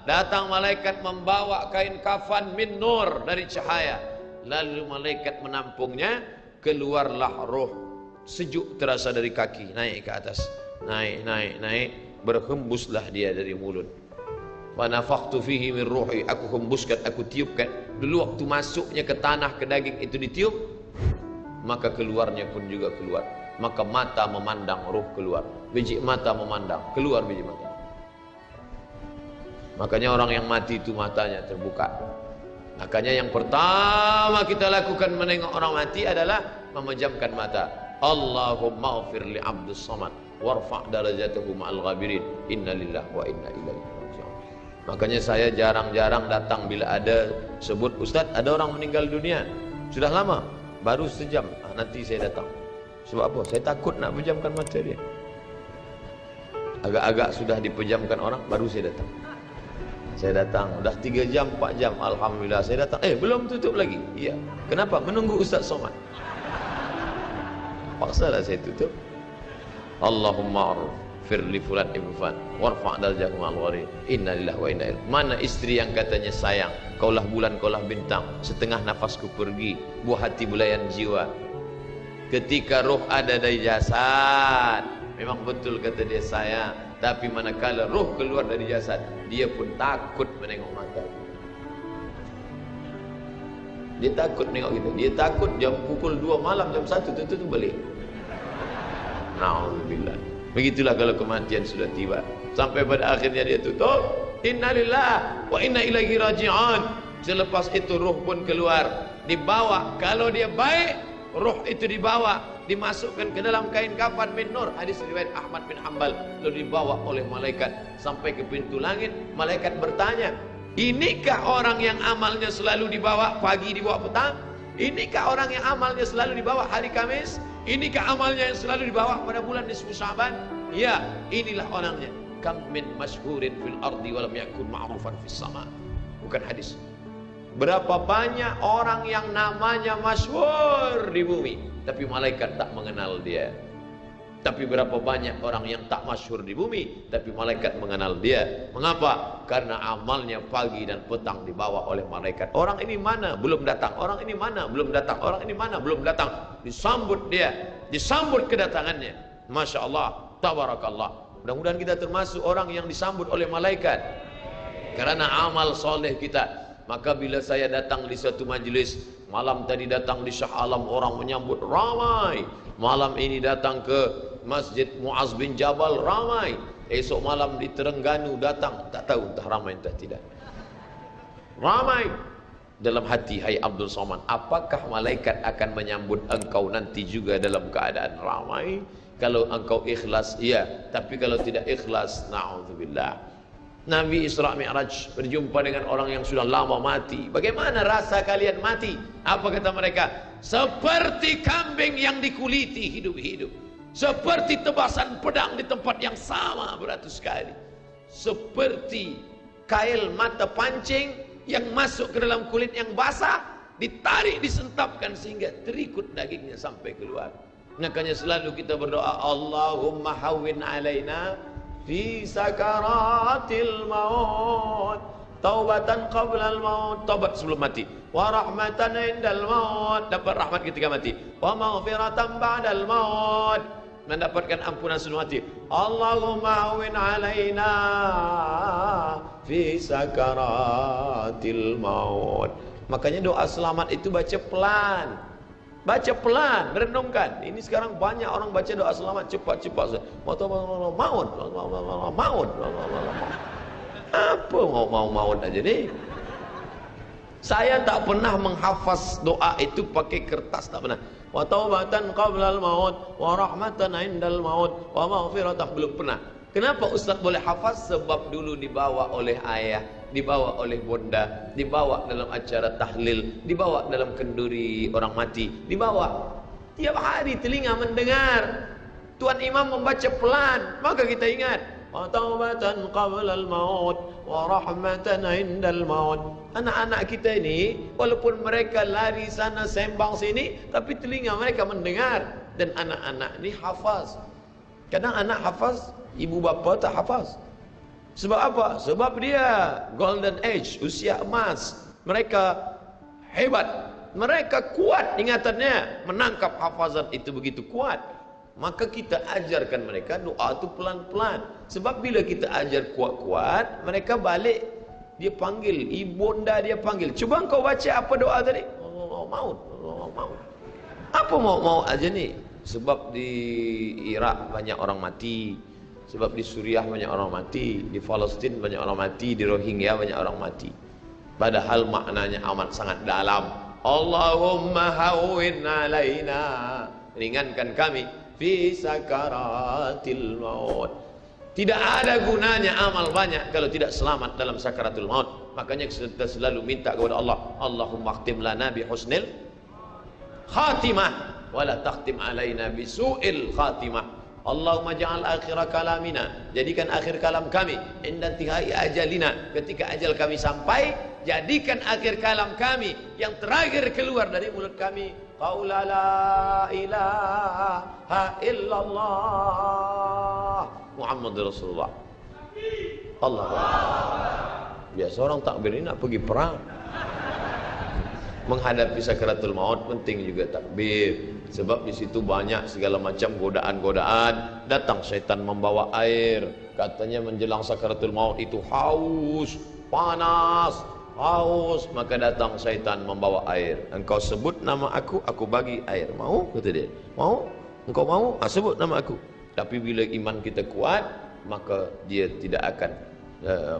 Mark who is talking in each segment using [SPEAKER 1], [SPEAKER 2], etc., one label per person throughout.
[SPEAKER 1] Datang malaikat membawa kain kafan min nur, dari cahaya. Lalu malaikat menampungnya, keluarlah roh. Sejuk terasa dari kaki, naik ke atas. Naik, berhembuslah dia dari mulut. Wa nafakhtu fihi min ruhi, aku hembuskan, aku tiupkan. Dulu waktu masuknya ke tanah, ke daging itu ditiup, maka keluarnya pun juga keluar. Maka mata memandang, roh keluar. Biji mata memandang, keluar biji mata. Makanya orang yang mati itu matanya terbuka. Makanya yang pertama kita lakukan menengok orang mati adalah memejamkan mata. Allahumma ighfir li abdus samad warfa' darajatahu ma'al ghabirin. Inna lillahi wa inna ilaihi raji'un. Makanya saya jarang-jarang datang bila ada sebut ustaz ada orang meninggal dunia. Sudah lama, baru sejam. Nanti saya datang. Sebab apa? Saya takut nak pejamkan mata dia. Agak-agak sudah dipejamkan orang, baru saya datang. Saya datang, udah 3 jam, 4 jam, alhamdulillah saya datang. Belum tutup lagi. Iya. Kenapa? Menunggu Ustaz Somad. Paksalah saya tutup. Allahumma ighfir li fulan ibn fulan warfa' darajatahu ma'al ghabirin. Inna lillahi wa inna ilaihi. Mana istri yang katanya sayang, kaulah bulan, kaulah bintang, setengah nafasku pergi, buah hati belayan jiwa. Ketika roh ada dari jasad, memang betul kata dia sayang. Tapi manakala roh keluar dari jasad, dia pun takut menengok mata. Dia takut menengok kita. Dia takut jam pukul 2 malam, jam 1 tutup balik. Na'udzubillah. Begitulah kalau kematian sudah tiba. Sampai pada akhirnya dia tutup. Innalillahi wa inna ilaihi raji'un. Selepas itu roh pun keluar. Dibawa. Kalau dia baik, roh itu dibawa, dimasukkan ke dalam kain kafan min nur. Hadis riwayat Ahmad bin Hanbal. Lalu dibawa oleh malaikat sampai ke pintu langit. Malaikat bertanya, inikah orang yang amalnya selalu dibawa pagi, dibawa petang? Inikah orang yang amalnya selalu dibawa hari Kamis? Inikah amalnya yang selalu dibawa pada bulan nisfu Sya'ban? Ya, inilah orangnya. Kam min masyhurin fil ardi walam yakun ma'rufan fis sama. Bukan hadis. Berapa banyak orang yang namanya masyhur di bumi, tapi malaikat tak mengenal dia. Tapi berapa banyak orang yang tak masyhur di bumi, tapi malaikat mengenal dia. Mengapa? Karena amalnya pagi dan petang dibawa oleh malaikat. Orang ini mana? Belum datang. Orang ini mana? Belum datang. Orang ini mana? Belum datang. Disambut dia, disambut kedatangannya. Masya Allah, tabarakallah. Mudah-mudahan kita termasuk orang yang disambut oleh malaikat karena amal soleh kita. Maka bila saya datang di suatu majlis, malam tadi datang di Shah Alam, orang menyambut ramai. Malam ini datang ke Masjid Muaz bin Jabal, ramai. Esok malam di Terengganu datang, tak tahu entah ramai entah tidak. Ramai. Dalam hati, hai Abdul Somad, apakah malaikat akan menyambut engkau nanti juga dalam keadaan ramai? Kalau engkau ikhlas, iya. Tapi kalau tidak ikhlas, na'udzubillah. Nabi Isra Mi'raj berjumpa dengan orang yang sudah lama mati. Bagaimana rasa kalian mati? Apa kata mereka? Seperti kambing yang dikuliti hidup-hidup. Seperti tebasan pedang di tempat yang sama beratus kali. Seperti kail mata pancing yang masuk ke dalam kulit yang basah, ditarik, disentapkan sehingga terikut dagingnya sampai keluar. Makanya selalu kita berdoa, Allahumma hawwin alaina fi sakaratil maut, taubatan qablal maut, taubat sebelum mati, wa rahmatan indal maut, dapat rahmat ketika mati, wa maghfiratan ba'dal maut, mendapatkan ampunan sebelum mati. Allahumma hawwin alaina fi sakaratil maut. Makanya doa selamat itu baca pelan. Baca pelan, merenungkan. Ini sekarang banyak orang baca doa selamat cepat-cepat. Maut. Apa maut aja nih? Saya tak pernah menghafaz doa itu pakai kertas, tak pernah. Wa taubatan qablal maut, wa rahmatan indal maut, wa maghfiratan, belum pernah. Kenapa Ustaz boleh hafaz? Sebab dulu dibawa oleh ayah, dibawa oleh bunda, dibawa dalam acara tahlil, dibawa dalam kenduri orang mati, dibawa. Tiap hari telinga mendengar Tuan Imam membaca pelan, maka kita ingat. Wa taubatan qablal maut, wa rahmatan indal maut. Anak-anak kita ini, walaupun mereka lari sana sembang sini, tapi telinga mereka mendengar. Dan anak-anak ini hafaz. Kadang anak hafaz, ibu bapa tak hafaz. Sebab apa? Sebab dia golden age, usia emas. Mereka hebat, mereka kuat ingatannya, menangkap hafazan itu begitu kuat. Maka kita ajarkan mereka doa itu pelan-pelan. Sebab bila kita ajar kuat-kuat, mereka balik, dia panggil, ibunda dia panggil. Cuba kau baca apa doa tadi? Allah maut, Allah maut. Apa mau aja nih? Sebab di Irak banyak orang mati, sebab di Suriah banyak orang mati, di Palestin banyak orang mati, di Rohingya banyak orang mati. Padahal maknanya amat sangat dalam. Allahumma hawwin alaina, ringankan kami fi sakaratil maut. Tidak ada gunanya amal banyak kalau tidak selamat dalam sakaratul maut. Makanya kita selalu minta kepada Allah, Allahumma khtim lana bi husnil khatimah wala takhtim alaina bisu'il khatimah. Allahumma ja'al akhir kalamina, jadikan akhir kalam kami inda intihai ajalina, ketika ajal kami sampai, jadikan akhir kalam kami yang terakhir keluar dari mulut kami qaula la ilaha illallah Muhammadur Rasulullah. Allah. Biasa orang takbir ini nak pergi perang. Menghadapi sakaratul maut penting juga takbir. Sebab di situ banyak segala macam godaan-godaan. Datang syaitan membawa air. Katanya menjelang sakaratul maut itu haus, panas, haus. Maka datang syaitan membawa air. Engkau sebut nama aku bagi air. Mau? Kata dia. Mau? Engkau mau? Sebut nama aku. Tapi bila iman kita kuat, maka dia tidak akan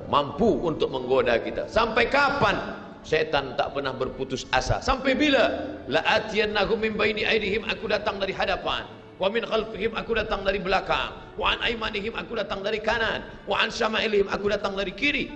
[SPEAKER 1] mampu untuk menggoda kita. Sampai kapan? Syaitan tak pernah berputus asa. Sampai bila? La'atiyannahum min baini aydihim, aku datang dari hadapan. Wa min khalfihim, aku datang dari belakang. Wa an aymanihim, aku datang dari kanan. Wa an syama'ilihim, aku datang dari kiri.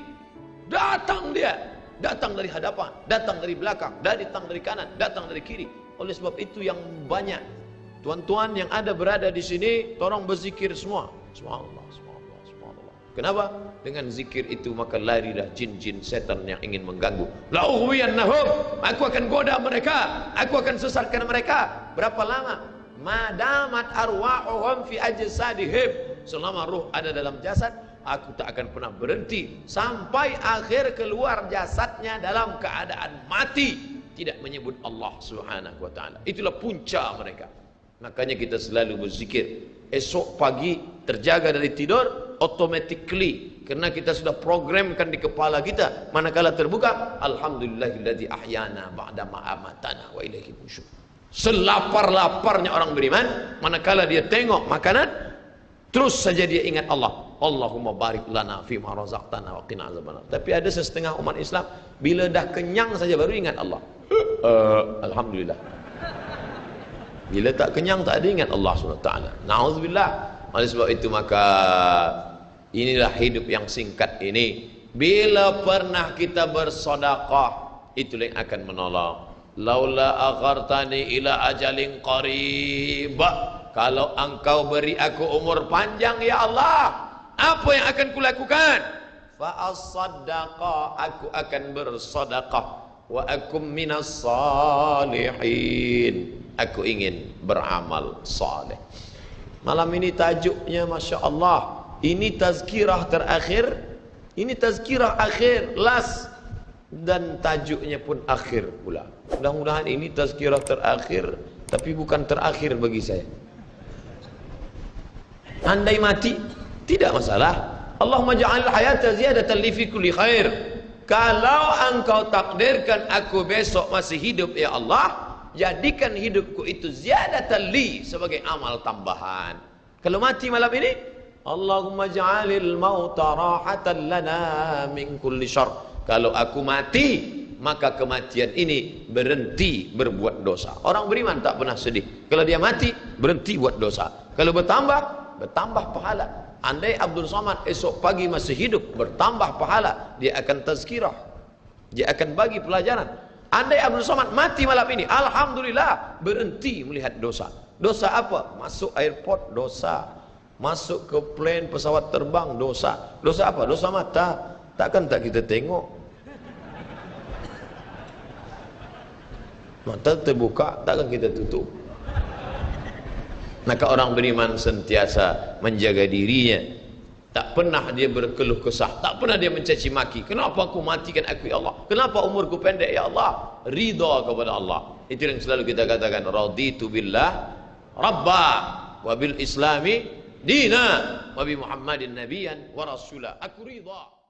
[SPEAKER 1] Datang dia. Datang dari hadapan, datang dari belakang, datang dari kanan, datang dari kiri. Oleh sebab itu yang banyak tuan-tuan yang ada berada di sini, tolong berzikir semua. Subhanallah, subhanallah, subhanallah. Kenapa? Dengan zikir itu maka larilah jin-jin setan yang ingin mengganggu. La ughwiyannahum, aku akan goda mereka, aku akan sesatkan mereka. Berapa lama? Madamat arwahuhum fi ajsadihim, selama ruh ada dalam jasad, aku tak akan pernah berhenti sampai akhir keluar jasadnya dalam keadaan mati, tidak menyebut Allah Subhanahu wa taala. Itulah punca mereka. Makanya kita selalu berzikir. Esok pagi terjaga dari tidur automatically, karena kita sudah programkan di kepala kita, manakala terbuka, alhamdulillahilladzi ahyana ba'da ma amatana wa ilaihi nusyur. Selapar-laparnya orang beriman, manakala dia tengok makanan, terus saja dia ingat Allah. Allahumma barik lana fi ma razaqtana wa qina azabannar. Tapi ada setengah umat Islam bila dah kenyang saja baru ingat Allah. Alhamdulillah. Bila tak kenyang tak ada ingat Allah SWT. Na'udzubillah. Oleh sebab itu maka inilah hidup yang singkat ini. Bila pernah kita bersedekah, itulah yang akan menolong. Laula akhartani ila ajalin qarib, kalau engkau beri aku umur panjang ya Allah, apa yang akan kulakukan? Fa as-sadaqah, aku akan bersedekah. Wa akum minas salihin, aku ingin beramal saleh. Malam ini tajuknya Masya Allah, ini tazkirah terakhir, ini tazkirah akhir, last, dan tajuknya pun akhir pula. Mudah-mudahan ini tazkirah terakhir, tapi bukan terakhir bagi saya. Andai mati, tidak masalah. Allahumma ja'al hayata ziyadatan li fi kulli khair. Kalau engkau takdirkan aku besok masih hidup ya Allah, jadikan hidupku itu ziyadatan li, sebagai amal tambahan. Kalau mati malam ini, Allahumma ja'alil mauta rahatan lana min kulli syarr. Kalau aku mati, maka kematian ini berhenti berbuat dosa. Orang beriman tak pernah sedih. Kalau dia mati, berhenti buat dosa. Kalau bertambah pahala. Andai Abdul Somad esok pagi masih hidup, bertambah pahala, dia akan tazkirah, dia akan bagi pelajaran. Andai Abdul Somad mati malam ini, alhamdulillah, berhenti melihat dosa. Dosa apa? Masuk airport, dosa. Masuk ke plane pesawat terbang, dosa. Dosa apa? Dosa mata. Takkan tak kita tengok. Mata terbuka, takkan kita tutup. Maka orang beriman sentiasa menjaga dirinya Tak pernah dia berkeluh kesah, tak pernah dia mencaci maki. Kenapa aku matikan aku ya Allah? Kenapa umurku pendek ya Allah? Ridha kepada Allah. Itu yang selalu kita katakan, raditu billah rabba wa bil islami dina wa bi Muhammadin nabiyyan wa rasula. Aku ridha.